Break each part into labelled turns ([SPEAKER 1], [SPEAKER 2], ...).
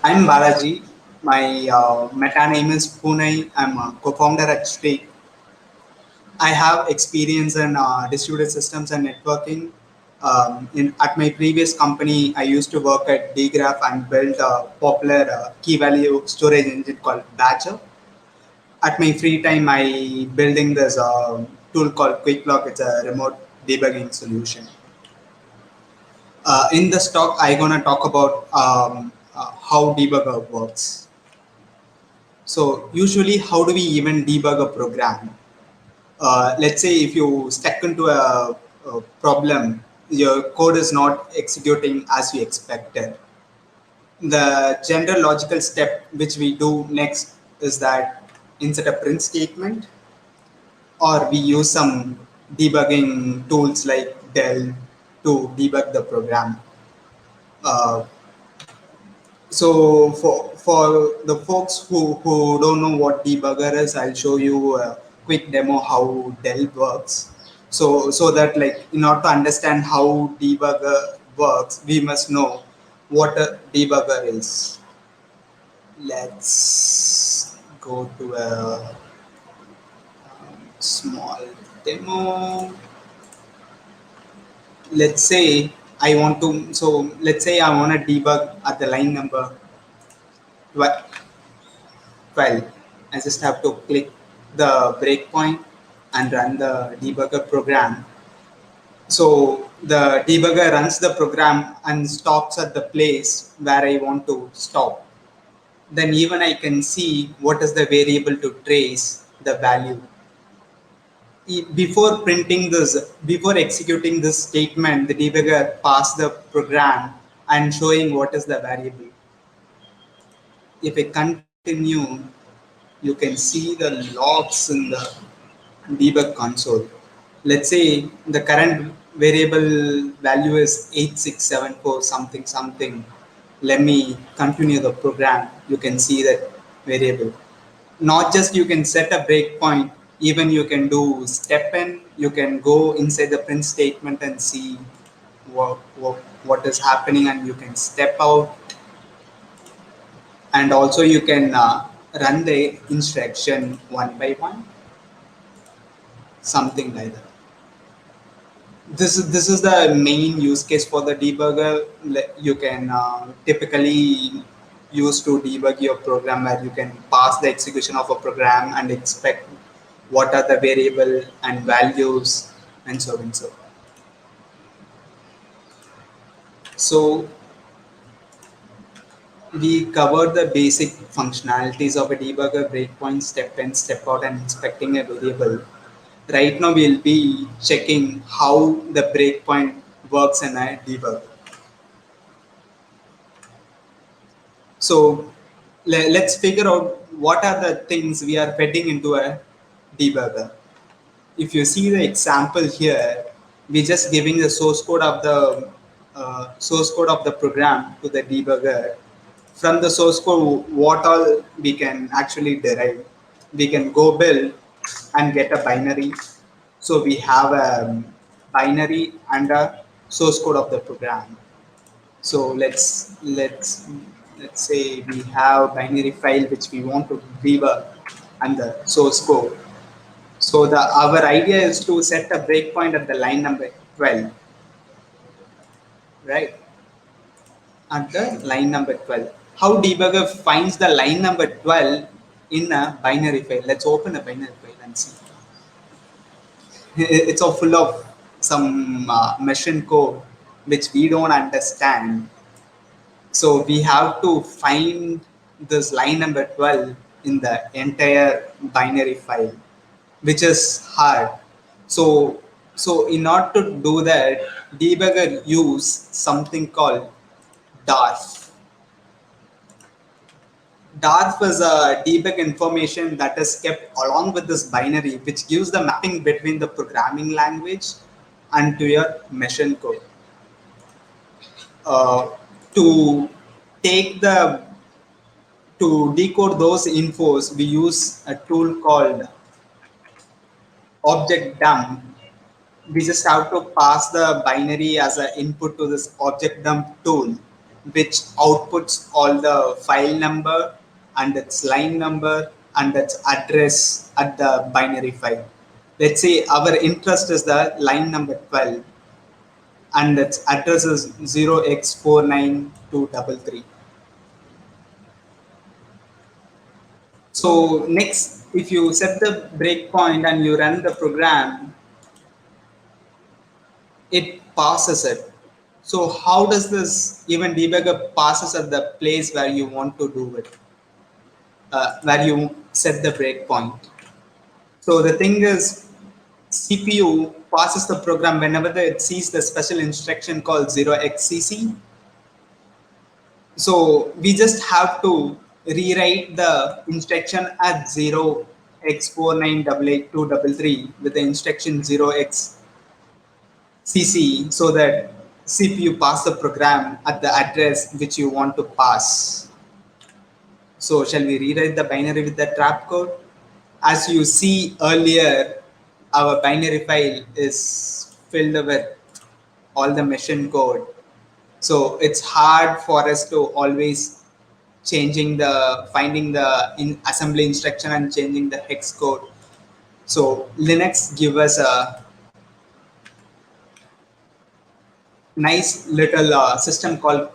[SPEAKER 1] I'm Balaji. My meta name is Pune. I'm a co-founder at Stake. I have experience in distributed systems and networking. At my previous company, I used to work at DWARF and build a popular key value storage engine called Badger. At my free time, I building this tool called Quciklog. It's a remote debugging solution. In this talk, I'm gonna talk about how debugger works. So usually, how do we even debug a program? Let's say if you stuck into a problem, your code is not executing as you expected. The general logical step which we do next is that insert a print statement, or we use some debugging tools like Dell to debug the program. Uh, So for the folks who don't know what debugger is, I'll show you a quick demo how Dell works. So that like in order to understand how debugger works, we must know what a debugger is. Let's go to a small demo. Let's say let's say I want to debug at the line number 12. I just have to click the breakpoint and run the debugger program. So the debugger runs the program and stops at the place where I want to stop. Then even I can see what is the variable to trace the value. Before executing this statement, the debugger passed the program and showing what is the variable. If I continue, you can see the logs in the debug console. Let's say the current variable value is 8674 something something. Let me continue the program. You can see that variable. Not just you can set a breakpoint, even you can do step in, you can go inside the print statement and see what is happening, and you can step out, and also you can run the instruction one by one, something like that. This is the main use case for the debugger. You can typically use to debug your program, where you can pass the execution of a program and expect what are the variable and values and so on. So we covered the basic functionalities of a debugger: breakpoint, step in, step out, and inspecting a variable. Right now we'll be checking how the breakpoint works in a debugger. So let's figure out what are the things we are feeding into a debugger. If you see the example here, we're just giving the source code of the program to the debugger. From the source code, what all we can actually derive? We can go build and get a binary. So we have a binary and a source code of the program. So let's say we have binary file which we want to debug and the source code. So our idea is to set a breakpoint at the line number 12, right? At the line number 12. How debugger finds the line number 12 in a binary file? Let's open a binary file and see. It's all full of some machine code which we don't understand. So we have to find this line number 12 in the entire binary file, which is hard. So in order to do that, debugger use something called DWARF. DWARF is a debug information that is kept along with this binary, which gives the mapping between the programming language and to your machine code. To take the to decode those infos, we use a tool called object dump. We just have to pass the binary as an input to this object dump tool. which outputs all the file number and its line number and its address at the binary file. Let's say our interest is the line number 12 and its address is 0x49233. So next, if you set the breakpoint and you run the program, it passes it. So how does this even debugger passes at the place where you want to do it, where you set the breakpoint? So the thing is, CPU passes the program whenever it sees the special instruction called 0xcc. So we just have to rewrite the instruction at 0x49888233 with the instruction 0xcc so that CPU pass the program at the address which you want to pass. So shall we rewrite the binary with the trap code? As you see earlier, our binary file is filled with all the machine code. So it's hard for us to always finding the assembly instruction and changing the hex code. So Linux give us a nice little system called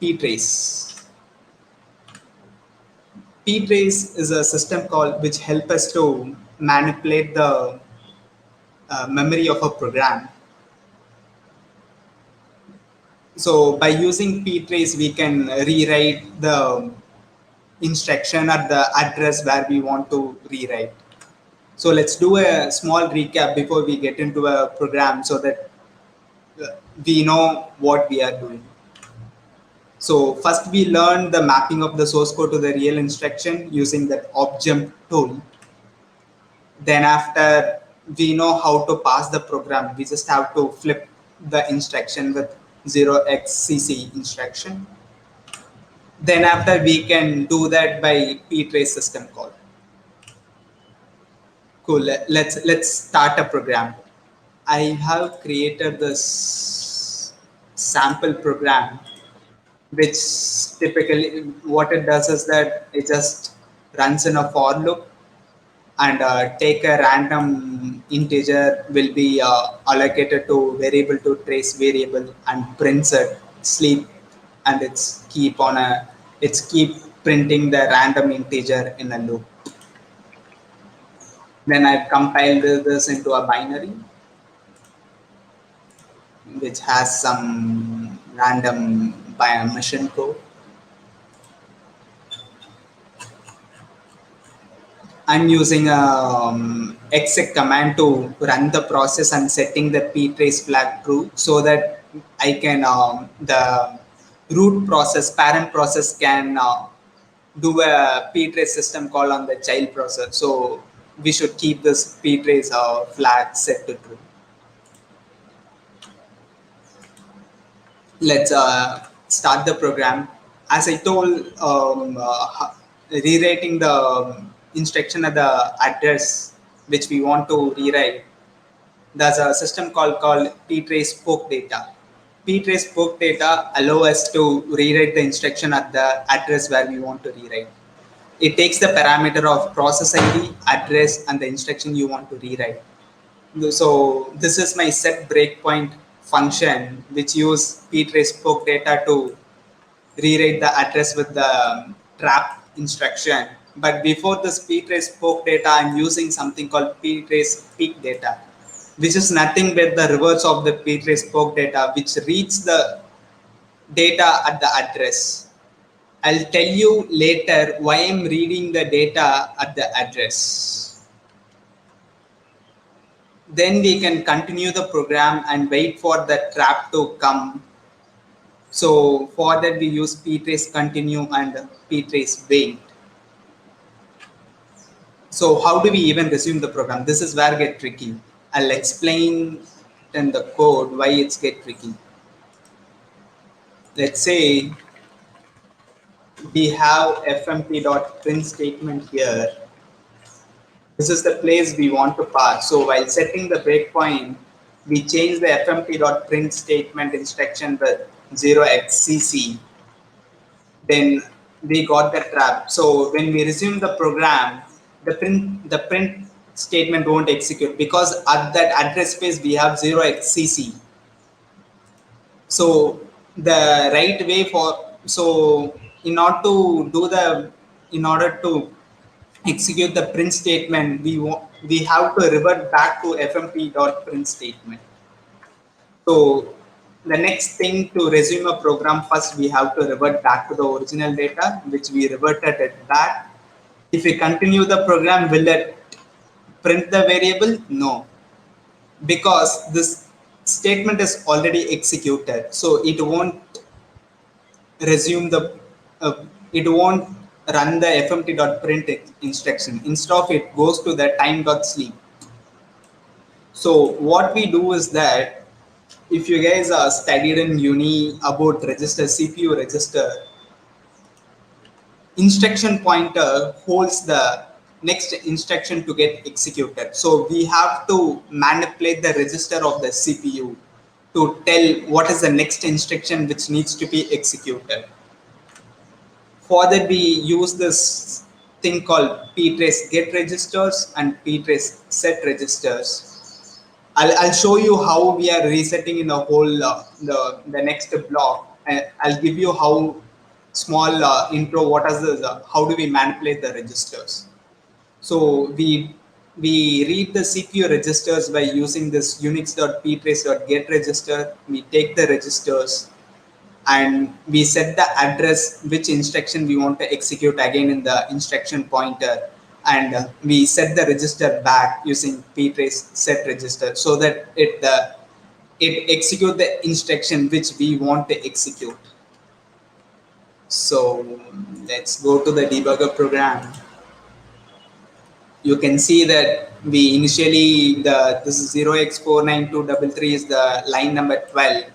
[SPEAKER 1] Ptrace. Ptrace is a system which help us to manipulate the memory of a program. So by using Ptrace, we can rewrite the instruction at the address where we want to rewrite. So let's do a small recap before we get into a program so that we know what we are doing. So first we learn the mapping of the source code to the real instruction using that opjump tool. Then after we know how to pass the program, we just have to flip the instruction with 0xcc instruction. Then after we can do that by Ptrace system call. Cool. Let's start a program. I have created this sample program, which typically what it does is that it just runs in a for loop and take a random integer will be allocated to variable to trace variable and prints it sleep, and it's keep printing the random integer in a loop. Then I've compiled this into a binary which has some random machine code. I'm using a exec command to run the process and setting the ptrace flag true so that I can the root process, parent process can do a ptrace system call on the child process. So we should keep this ptrace flag set to true. Let's start the program. As I told, rewriting the instruction at the address which we want to rewrite, there's a system called Ptrace poke data. Ptrace poke data allow us to rewrite the instruction at the address where we want to rewrite. It takes the parameter of process ID, address, and the instruction you want to rewrite. So this is my set breakpoint function, which use Ptrace poke data to rewrite the address with the trap instruction. But before this Ptrace poke data, I'm using something called Ptrace peek data, which is nothing but the reverse of the Ptrace poke data, which reads the data at the address. I'll tell you later why I'm reading the data at the address. Then we can continue the program and wait for the trap to come. So for that we use Ptrace continue and Ptrace wait. So how do we even resume the program? This is where it gets tricky. I'll explain in the code why it's get tricky. Let's say we have fmt.print statement here. This is the place we want to pass. So while setting the breakpoint, we change the fmt.print statement instruction with 0xcc, then we got the trap. So when we resume the program, the print statement won't execute because at that address space we have 0xcc. So the right way for, so in order to execute the print statement, we have to revert back to fmp.print statement. So the next thing to resume a program, first we have to revert back to the original data, which we reverted it back. If we continue the program, will it print the variable? No, because this statement is already executed. So it won't resume uh, it won't run the fmt.print instruction. Instead of it goes to the time.sleep. So what we do is that, if you guys are studied in uni about register, CPU register, instruction pointer holds the next instruction to get executed. So we have to manipulate the register of the CPU to tell what is the next instruction which needs to be executed. For that, we use this thing called Ptrace get registers and Ptrace set registers. I'll show you how we are resetting in the whole the next block. I'll give you how small intro. What is this? How do we manipulate the registers? So we read the CPU registers by using this unix.ptrace.get register. We take the registers and we set the address which instruction we want to execute again in the instruction pointer, and we set the register back using ptrace set register so that it execute the instruction which we want to execute. So let's go to the debugger program. You can see that we initially this is 0x49233 is the line number 12.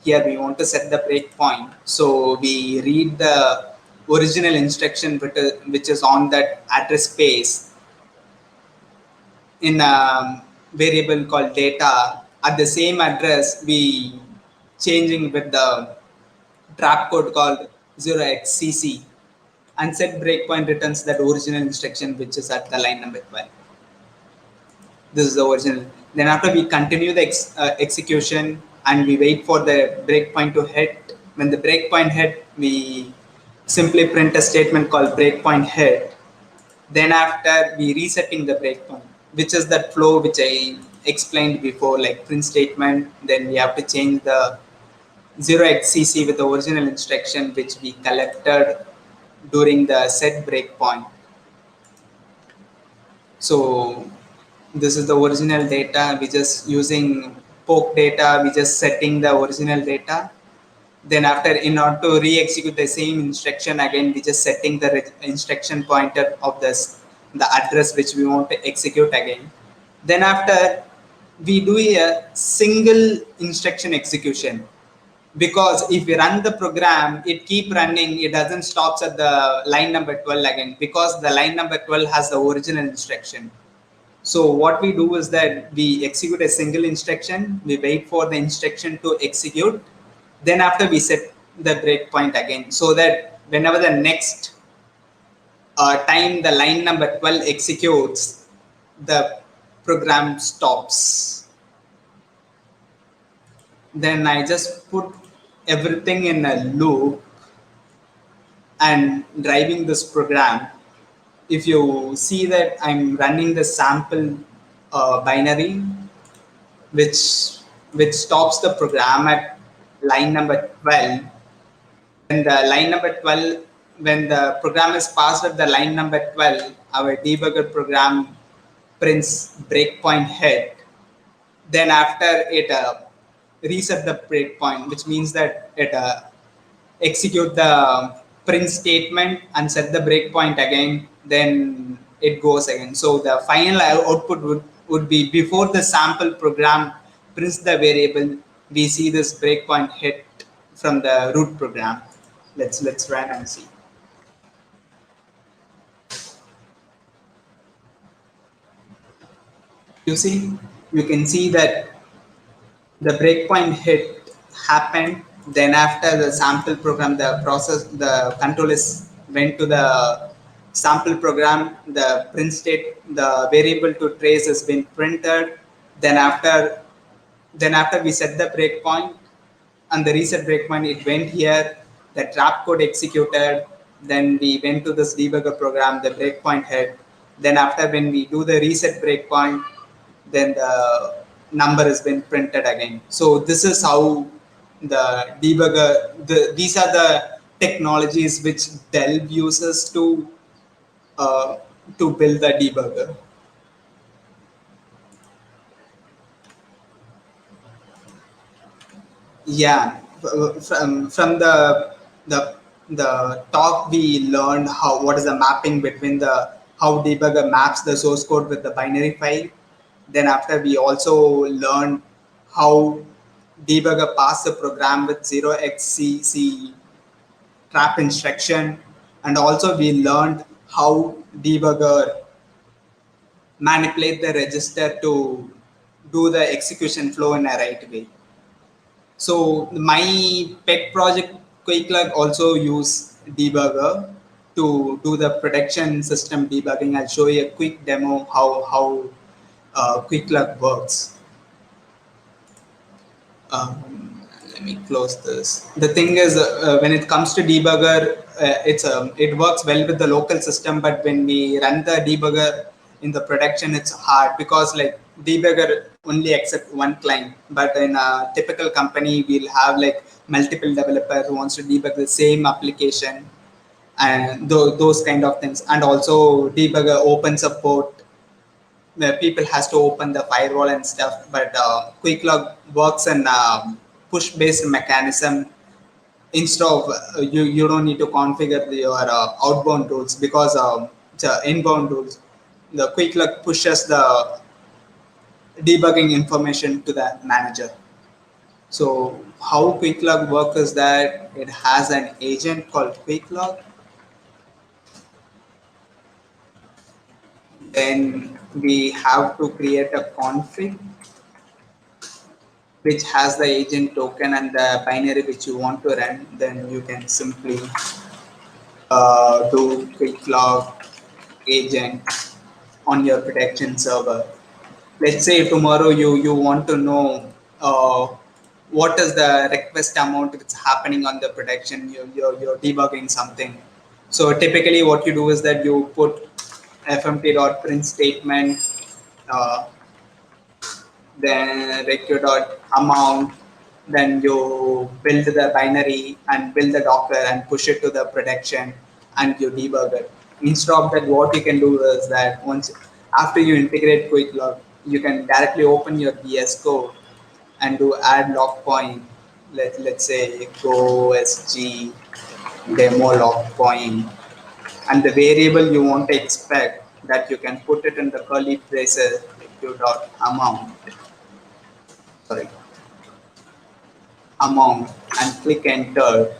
[SPEAKER 1] Here we want to set the breakpoint. So we read the original instruction which is on that address space in a variable called data. At the same address, we changing with the trap code called 0xcc, and set breakpoint returns that original instruction which is at the line number 12. This is the original. Then after we continue the execution and we wait for the breakpoint to hit. When the breakpoint hit, we simply print a statement called breakpoint hit. Then after we resetting the breakpoint, which is that flow which I explained before, like print statement. Then we have to change the 0xcc with the original instruction which we collected during the set breakpoint. So this is the original data. We just using poke data. We just setting the original data. Then after, in order to re-execute the same instruction again, we just setting the instruction pointer of the address which we want to execute again. Then after, we do a single instruction execution, because if we run the program, it keep running. It doesn't stops at the line number 12 again, because the line number 12 has the original instruction. So what we do is that we execute a single instruction, we wait for the instruction to execute, then after we set the breakpoint again, so that whenever the next time the line number 12 executes, the program stops. Then I just put everything in a loop and driving this program. If you see that I'm running the sample binary, which stops the program at line number 12. When the line number 12, when the program is passed at the line number 12, our debugger program prints breakpoint hit. Then after it reset the breakpoint, which means that it execute the print statement and set the breakpoint again, then it goes again. So the final output would be, before the sample program prints the variable, we see this breakpoint hit from the root program. Let's run and see. You see, you can see that the breakpoint hit happened Then after the sample program, the control is went to the sample program, the print state, the variable to trace has been printed. Then after, we set the breakpoint, and the reset breakpoint, it went here, the trap code executed, then we went to this debugger program, the breakpoint hit. Then after, when we do the reset breakpoint, then the number has been printed again. So this is how the debugger, these are the technologies which Delve uses uh, to build the debugger. Yeah, from the talk, we learned how, what is the mapping between the, how debugger maps the source code with the binary file. Then after, we also learned how debugger pass the program with 0xCC trap instruction, and also we learned how debugger manipulate the register to do the execution flow in a right way. So my pet project Quciklog also use debugger to do the production system debugging. I'll show you a quick demo how Quciklog works. Let me close this. The thing is, when it comes to debugger, it works well with the local system, but when we run the debugger in the production, it's hard because like debugger only accept one client. But in a typical company, we'll have like multiple developers who wants to debug the same application, and those kind of things. And also debugger open support where people has to open the firewall and stuff. But Quciklog works in push based mechanism. Instead of you don't need to configure your outbound rules, because the inbound rules, the Quciklog pushes the debugging information to the manager. So how Quciklog works is that it has an agent called Quciklog. Then we have to create a config which has the agent token and the binary which you want to run. Then you can simply do Quciklog agent on your production server. Let's say tomorrow you want to know what is the request amount that's happening on the production. You're debugging something. So typically what you do is that you put fmt.print statement, uh, then req.amount, then you build the binary and build the Docker and push it to the production, and you debug it. Instead of that, what you can do is that once after you integrate Quciklog, you can directly open your VS Code and do add log point. Let's say GoSG demo log point, and the variable you want to expect, that you can put it in the curly braces req.amount. Sorry, amount, and click enter.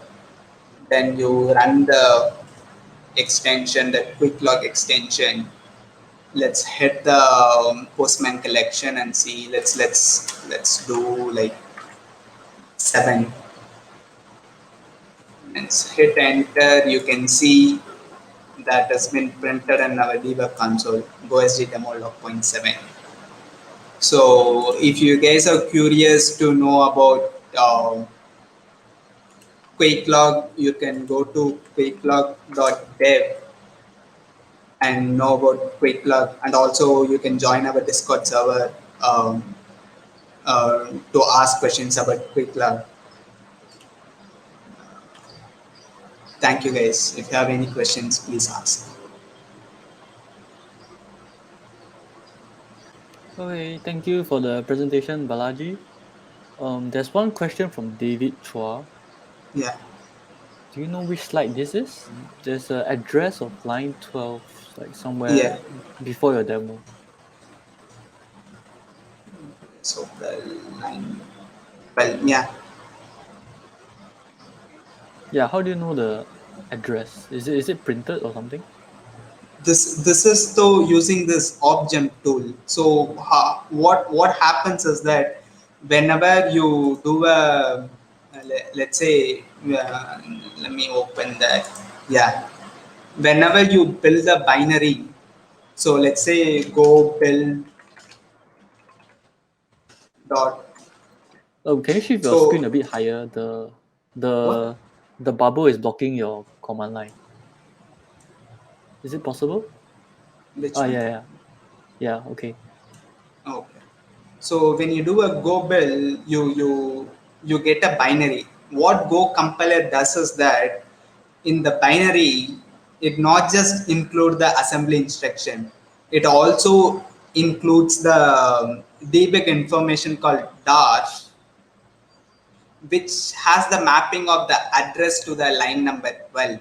[SPEAKER 1] Then you run the extension, the Quciklog extension. Let's hit the Postman collection and see. Let's do like 7. Let's hit enter. You can see that has been printed in our debug console. GoSG demo log.7. So if you guys are curious to know about Quciklog, you can go to quciklog.dev and know about Quciklog, and also you can join our Discord server to ask questions about Quciklog. Thank you guys. If you have any questions, please ask.
[SPEAKER 2] Okay, thank you for the presentation, Balaji. There's one question from David Chua.
[SPEAKER 1] Yeah.
[SPEAKER 2] Do you know which slide this is? There's an address of line 12, like
[SPEAKER 1] Yeah.
[SPEAKER 2] somewhere before your demo.
[SPEAKER 1] So the line. Well, yeah.
[SPEAKER 2] Yeah, how do you know the address? Is it printed or something?
[SPEAKER 1] This is though using this object tool. So what happens is that whenever you do a let's say, let me open that. Yeah. Whenever you build a binary, so let's say go build dot.
[SPEAKER 2] Oh, can you shift your screen
[SPEAKER 1] So
[SPEAKER 2] a bit higher? The
[SPEAKER 1] what?
[SPEAKER 2] the the bubble is blocking your command line. Is it possible?
[SPEAKER 1] Which
[SPEAKER 2] Ah,
[SPEAKER 1] one?
[SPEAKER 2] yeah, yeah, yeah. Okay.
[SPEAKER 1] Okay. So when you do a Go build, you get a binary. What Go compiler does is that in the binary, it not just include the assembly instruction, it also includes the debug information called DWARF, which has the mapping of the address to the line number 12.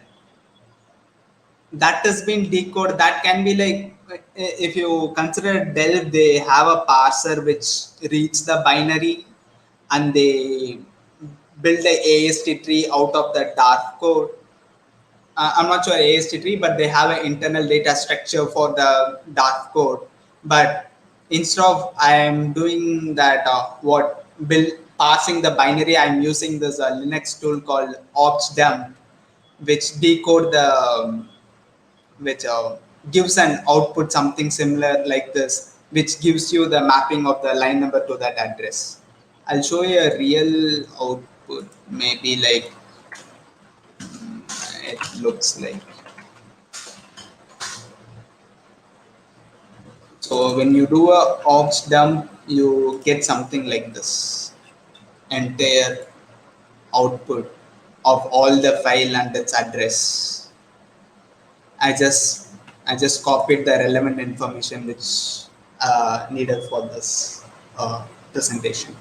[SPEAKER 1] That has been decoded. That can be like, if you consider delve, they have a parser which reads the binary and they build the ast tree out of the dark code. I'm not sure ast tree, but they have an internal data structure for the dark code. But instead of I am doing that, what build passing the binary, I'm using this linux tool called objdump, which decode the which gives an output something similar like this, which gives you the mapping of the line number to that address. I'll show you a real output, maybe like it looks like. So when you do a ops dump, you get something like this entire output of all the file and its address. I just I just copied the relevant information which needed for this presentation.